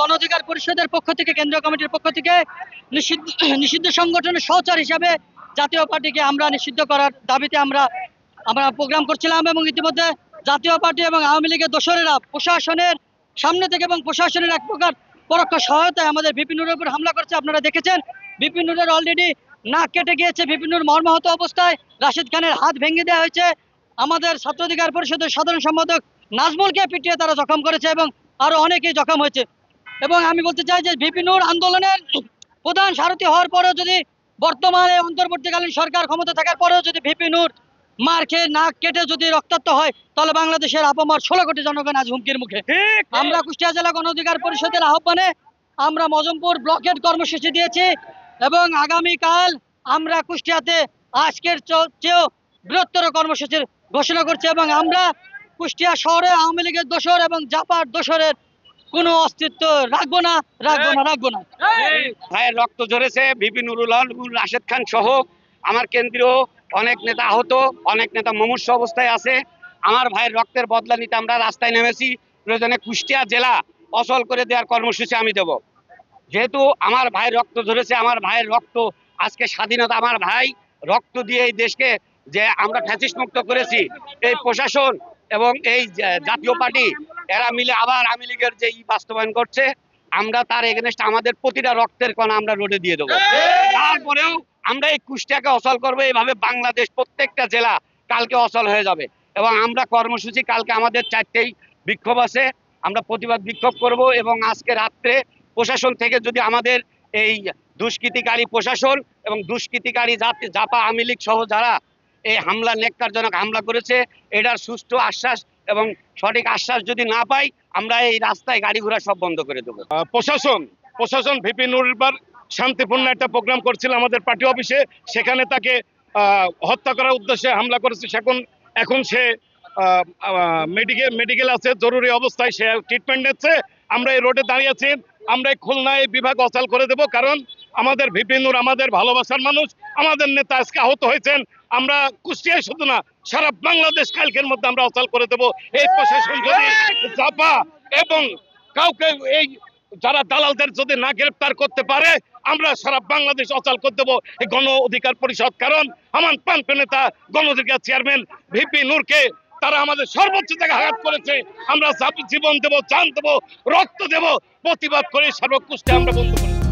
গণ অধিকার পরিষদের পক্ষ থেকে, কেন্দ্রীয় কমিটির পক্ষ থেকে নিষিদ্ধ সংগঠনের সহচর হিসাবে জাতীয় পার্টিকে আমরা নিষিদ্ধ করার দাবিতে আমরা প্রোগ্রাম করছিলাম। এবং ইতিমধ্যে জাতীয় পার্টি এবং আওয়ামী লীগের দোসরেরা প্রশাসনের সামনে থেকে এবং প্রশাসনের এক প্রকার পরোক্ষ সহায়তায় আমাদের ভিপি নুরের উপর হামলা করছে। আপনারা দেখেছেন ভিপি নুরের অলরেডি নাক কেটে গিয়েছে, ভিপি নুর মর্মাহত অবস্থায়, রাশিদ খানের হাত ভেঙে দেওয়া হয়েছে, আমাদের ছাত্র অধিকার পরিষদের সাধারণ সম্পাদক নাজমুলকে পিটিয়ে তারা জখম করেছে এবং আরো অনেকেই জখম হয়েছে। এবং আমি বলতে চাই যে ভিপি নুর আন্দোলনের প্রধান সারথি হওয়ার পরেও যদি বর্তমানে অন্তর্বর্তীকালীন সরকার ক্ষমতা থাকার পরেও যদি ভিপি নুর মার খেয়ে নাক কেটে যদি রক্তাক্ত হয়, তাহলে বাংলাদেশের আপামর 16 কোটি জনগণ আজ হুমকির মুখে। আমরা কুষ্টিয়া জেলা গণ অধিকার পরিষদের আহ্বানে আমরা মজমপুর ব্লকের কর্মসূচি দিয়েছি এবং আগামীকাল আমরা কুষ্টিয়াতে আজকের চেয়েও বৃহত্তর কর্মসূচির ঘোষণা করছি। এবং আমরা কুষ্টিয়া শহরে আওয়ামী লীগের দোসর এবং জাপার দোসরের কোনো অস্তিত্ব রাখবো না। ভাইয়ের রক্ত ঝরেছে, ভিপি নুরুল হক, রাশেদ খান সহ আমার কেন্দ্রীয় অনেক নেতা আহত, অনেক নেতা মুমূর্ষু অবস্থায় আছে। আমার ভাইয়ের রক্তের বদলা নিতে আমরা রাস্তায় নেমেছি। প্রয়োজনে কুষ্টিয়া জেলা অচল করে দেওয়ার কর্মসূচি আমি দেব। যেহেতু আমার ভাইয়ের রক্ত ঝরেছে, আমার ভাইয়ের রক্ত আজকে স্বাধীনতা, আমার ভাই রক্ত দিয়ে এই দেশকে যে আমরা ফ্যাসিস্ট মুক্ত করেছি, এই প্রশাসন এবং এই জাতীয় পার্টি এরা মিলে আবার আওয়ামী লীগের যে বাস্তবায়ন করছে, আমরা তার এগেনস্ট আমাদের প্রতিটা রক্তের কণা আমরা রোডে দিয়ে দেবো। তারপরেও আমরা এই কুষ্টিয়াকে অচল করবো। এইভাবে বাংলাদেশ প্রত্যেকটা জেলা কালকে অচল হয়ে যাবে। এবং আমরা কর্মসূচি কালকে আমাদের 4টেই বিক্ষোভ আছে, আমরা প্রতিবাদ বিক্ষোভ করব। এবং আজকে রাত্রে প্রশাসন থেকে যদি আমাদের এই দুষ্কৃতিকারী প্রশাসন এবং দুষ্কৃতিকারী জাপা আওয়ামী লীগ সহ যারা এই হামলা নেককারজনক হামলা করেছে, এটার সুষ্ঠু আশ্বাস এবং সঠিক আশ্বাস যদি না পাই, আমরা এই রাস্তায় গাড়ি ঘোড়া সব বন্ধ করে দেবো। প্রশাসন ভিপি নুরুল শান্তিপূর্ণ একটা প্রোগ্রাম করছিল আমাদের পার্টি অফিসে, সেখানে তাকে হত্যা করার উদ্দেশ্যে হামলা করেছে। এখন সে মেডিকেল আছে, জরুরি অবস্থায় সে ট্রিটমেন্ট নিচ্ছে। আমরা এই রোডে দাঁড়িয়ে আছি, আমরা এই খুলনায় বিভাগ অচল করে দেব। কারণ আমাদের ভিপি নুর আমাদের ভালোবাসার মানুষ, আমাদের নেতা আজকে আহত হয়েছেন। আমরা কুষ্টিয়ায় শুধু না, সারা বাংলাদেশ কালকের মধ্যে আমরা অচল করে দেব। এই প্রশাসন যদি জাপা এবং কাউকে এই যারা দালালদের যদি না গ্রেপ্তার করতে পারে, আমরা সারা বাংলাদেশ অচল করে দেবো এই গণ অধিকার পরিষদ। কারণ আমার প্রান্ত নেতা গণ অধিকার চেয়ারম্যান ভিপি নূরকে তারা আমাদের সর্বোচ্চ জায়গায় আঘাত করেছে। আমরা জীবন দেবো, জান দেবো, রক্ত দেবো, প্রতিবাদ করে সর্বকুষ্ঠে আমরা বন্ধ করি।